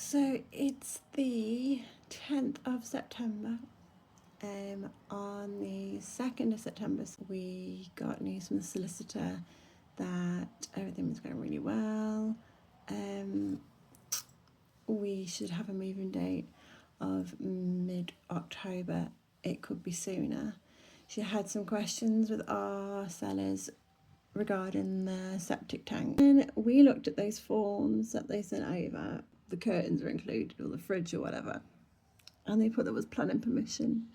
So it's the 10th of September. On the 2nd of September, we got news from the solicitor that everything was going really well. We should have a moving date of mid-October. It could be sooner. She had some questions with our sellers regarding the septic tank. And we looked at those forms that they sent over. The curtains were included, or the fridge or whatever. And they put there was planning permission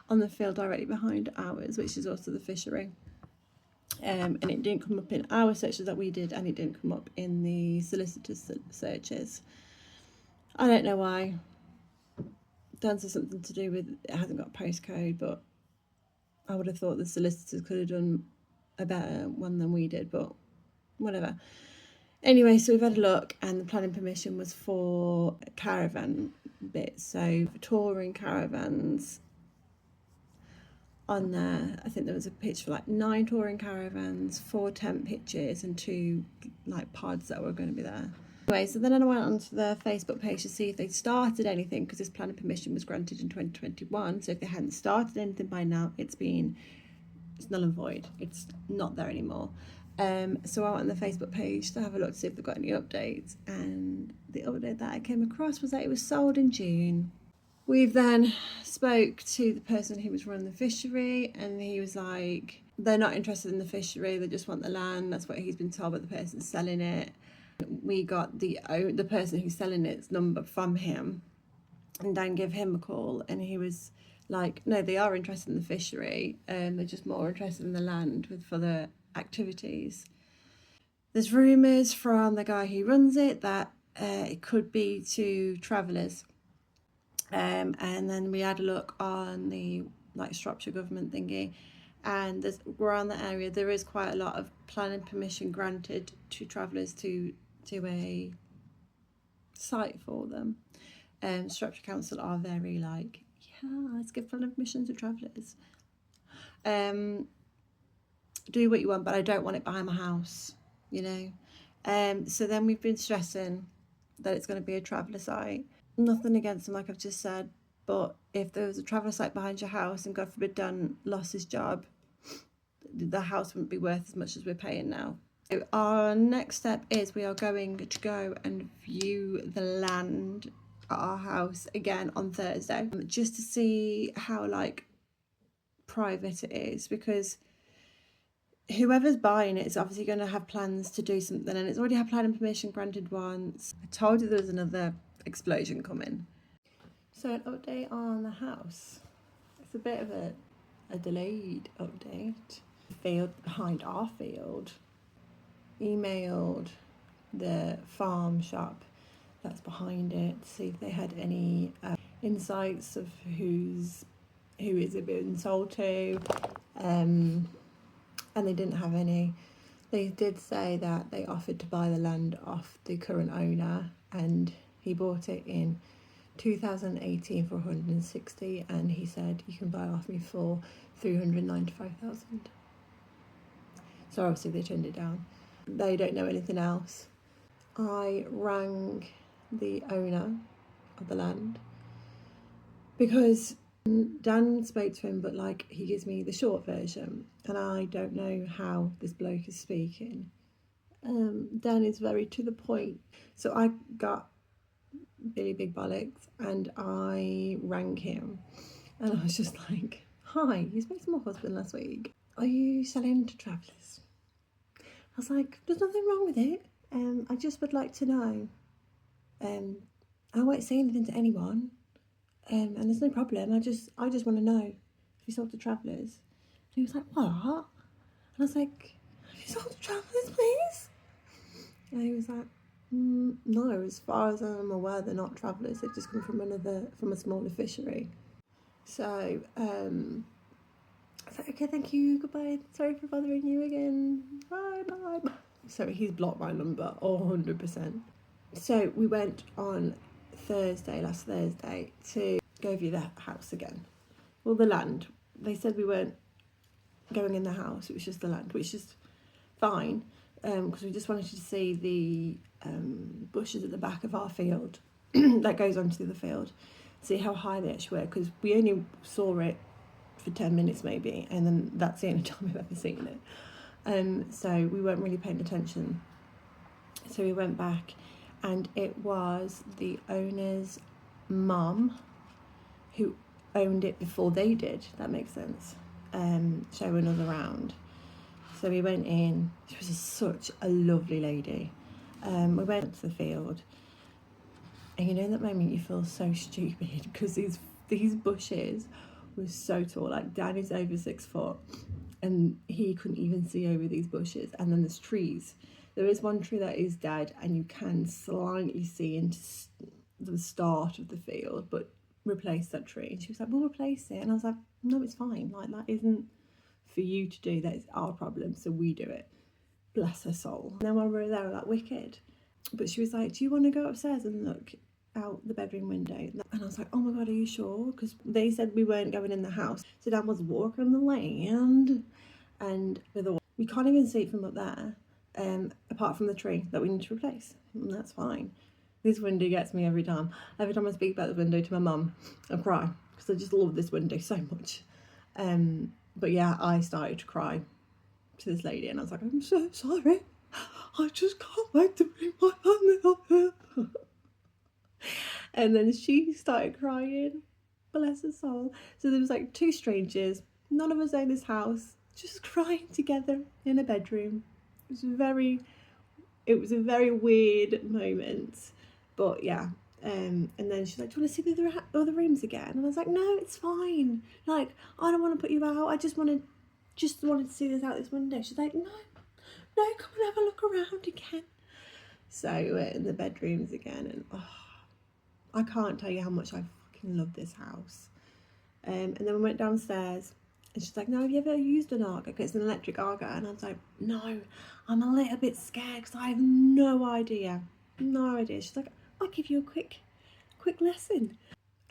on the field directly behind ours, which is also the fishery. And it didn't come up in our searches that we did, and it didn't come up in the solicitor's searches. I don't know why. Dan says something to do with it hasn't got a postcode, but I would have thought the solicitors could have done a better one than we did, but whatever. Anyway, so we've had a look, and the planning permission was for caravan bits. So for touring caravans on there, I think there was a pitch for like 9 touring caravans, 4 tent pitches, and 2 like pods that were going to be there. Anyway, so then I went onto the Facebook page to see if they'd started anything, because this planning permission was granted in 2021. So if they hadn't started anything by now, it's null and void. It's not there anymore. So I went on the Facebook page to have a look to see if they've got any updates, and the update that I came across was that it was sold in June. We've then spoke to the person who was running the fishery, and he was like, they're not interested in the fishery, they just want the land. That's what he's been told by the person selling it. We got the person who's selling its number from him, and Dan gave him a call, and he was like, no, they are interested in the fishery, they're just more interested in the land with further activities. There's rumours from the guy who runs it that it could be to travellers. And then we had a look on the Shropshire government thingy, and around the area there is quite a lot of planning permission granted to travellers to a site for them. Shropshire Council are very like, yeah, let's give planning permission to travellers. Do what you want, but I don't want it behind my house, you know. So then we've been stressing that it's going to be a traveller site. Nothing against them, like I've just said, but if there was a traveller site behind your house and God forbid Dan lost his job, the house wouldn't be worth as much as we're paying now. So our next step is we are going to go and view the land at our house again on Thursday, just to see how private it is, because whoever's buying it is obviously going to have plans to do something, and it's already had planning permission granted once. I told you there was another explosion coming. So an update on the house. It's a bit of a delayed update. Field behind our field emailed the farm shop that's behind it to see if they had any insights of who is it being sold to, and they didn't have any. They did say that they offered to buy the land off the current owner, and he bought it in 2018 for 160, and he said you can buy it off me for 395,000. So obviously they turned it down. They don't know anything else. I rang the owner of the land because Dan spoke to him, but he gives me the short version, and I don't know how this bloke is speaking. Dan is very to the point. So I got Billy Big Bollocks, and I rang him, and I was just like, hi, you spoke to my husband last week. Are you selling to travellers? I was like, there's nothing wrong with it. I just would like to know. I won't say anything to anyone. And there's no problem. I just want to know if you sold to travellers. And he was like, what? And I was like, have you sold to travellers, please? And he was like, no, as far as I'm aware, they're not travellers. They've just come from a smaller fishery. So I was like, okay, thank you, goodbye. Sorry for bothering you again. Bye. So he's blocked my number 100%. So we went on last Thursday, to go view the house again. Well, the land. They said we weren't going in the house, it was just the land, which is fine, because we just wanted to see the bushes at the back of our field that goes onto the field, see how high they actually were, because we only saw it for 10 minutes maybe, and then that's the only time we've ever seen it. So we weren't really paying attention. So we went back, and it was the owner's mum who owned it before they did. That makes sense. Showing us around. So we went in. She was such a lovely lady. We went to the field, and you know, in that moment you feel so stupid because these bushes were so tall. Like, Dan is over 6 foot, and he couldn't even see over these bushes. And then there's trees. There is one tree that is dead, and you can slightly see into the start of the field, but replace that tree. And she was like, we'll replace it. And I was like, no, it's fine. Like, that isn't for you to do. That is our problem, so we do it. Bless her soul. And then while we were there, like, wicked. But she was like, do you want to go upstairs and look out the bedroom window? And I was like, oh my God, are you sure? Because they said we weren't going in the house. So Dan was walking on the land, and we can't even see it from up there, apart from the tree that we need to replace. And that's fine. This window gets me every time. Every time I speak about the window to my mum, I cry because I just love this window so much. But yeah, I started to cry to this lady, and I was like, I'm so sorry. I just can't wait to bring my family up here. And then she started crying. Bless her soul. So there was like 2 strangers, none of us own this house, just crying together in a bedroom. It was a very weird moment. But yeah, and then she's like, do you want to see the other rooms again? And I was like, no, it's fine. Like, I don't want to put you out. I just wanted to see this out this window. She's like, no, come and have a look around again. So we're in the bedrooms again, and I can't tell you how much I fucking love this house. And then we went downstairs, and she's like, no, have you ever used an Arga? It's an electric Arga. And I was like, no, I'm a little bit scared because I have no idea. She's like, I'll give you a quick lesson.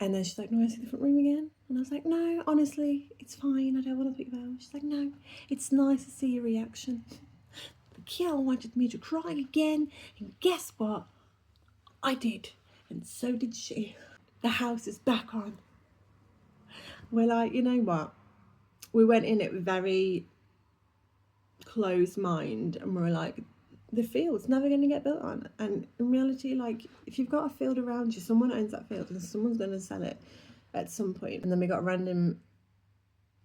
And then she's like, no, I see the front room again. And I was like, no, honestly, it's fine. I don't want to put you out. She's like, no, it's nice to see your reaction. But Kiel wanted me to cry again. And guess what? I did. And so did she. The house is back on. We're like, you know what? We went in it with very closed mind, and we were like, the field's never going to get built on. And in reality, like, if you've got a field around you, someone owns that field and someone's going to sell it at some point. And then we got a random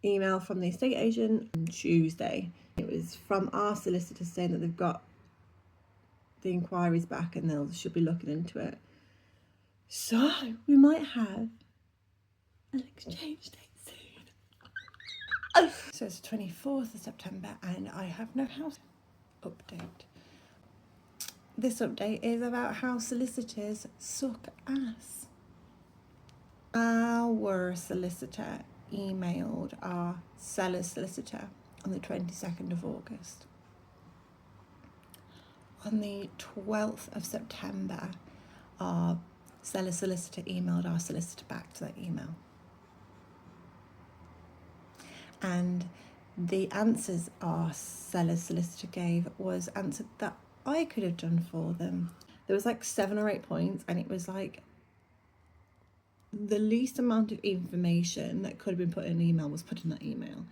email from the estate agent on Tuesday. It was from our solicitor saying that they've got the inquiries back and they should be looking into it. So we might have an exchange date soon. So it's the 24th of September, and I have no house update. This update is about how solicitors suck ass. Our solicitor emailed our seller's solicitor on the 22nd of August. On the 12th of September, our seller's solicitor emailed our solicitor back to that email. And the answers our seller's solicitor gave was answered that I could have done for them. There was like 7 or 8 points, and it was like the least amount of information that could have been put in an email was put in that email.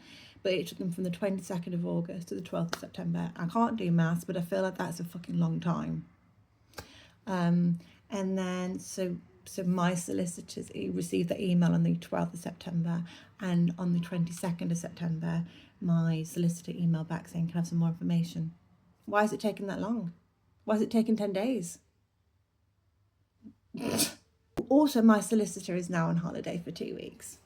But it took them from the 22nd of August to the 12th of September. I can't do maths, but I feel like that's a fucking long time. And then so my solicitors received the email on the 12th of September, and on the 22nd of September, my solicitor emailed back saying, can I have some more information? Why is it taking that long? Why is it taking 10 days? Also, my solicitor is now on holiday for 2 weeks.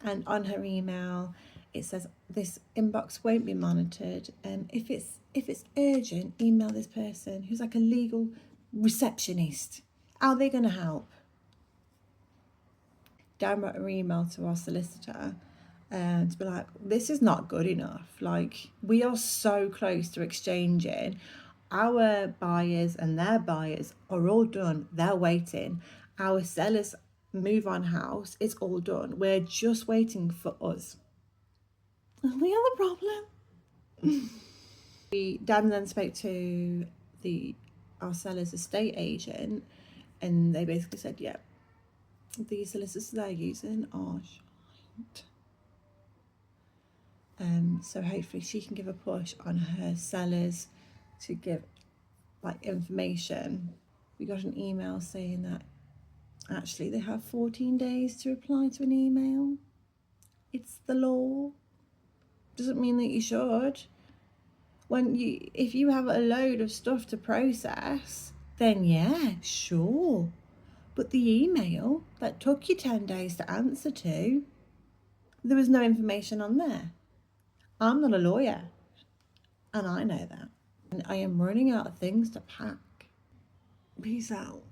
And on her email, it says, this inbox won't be monitored. If it's urgent, email this person who's like a legal receptionist. How are they going to help? Dan wrote an email to our solicitor to be like, this is not good enough. Like, we are so close to exchanging. Our buyers and their buyers are all done. They're waiting. Our sellers move on house, it's all done. We're just waiting for us. We are the problem. Dan then spoke to the our seller's estate agent, and they basically said, yeah, the solicitors they're using are shite. So hopefully she can give a push on her sellers to give like information. We got an email saying that actually they have 14 days to reply to an email. It's the law. Doesn't mean that you should. If you have a load of stuff to process, then yeah, sure. But the email that took you 10 days to answer to, there was no information on there. I'm not a lawyer, and I know that. And I am running out of things to pack. Peace out.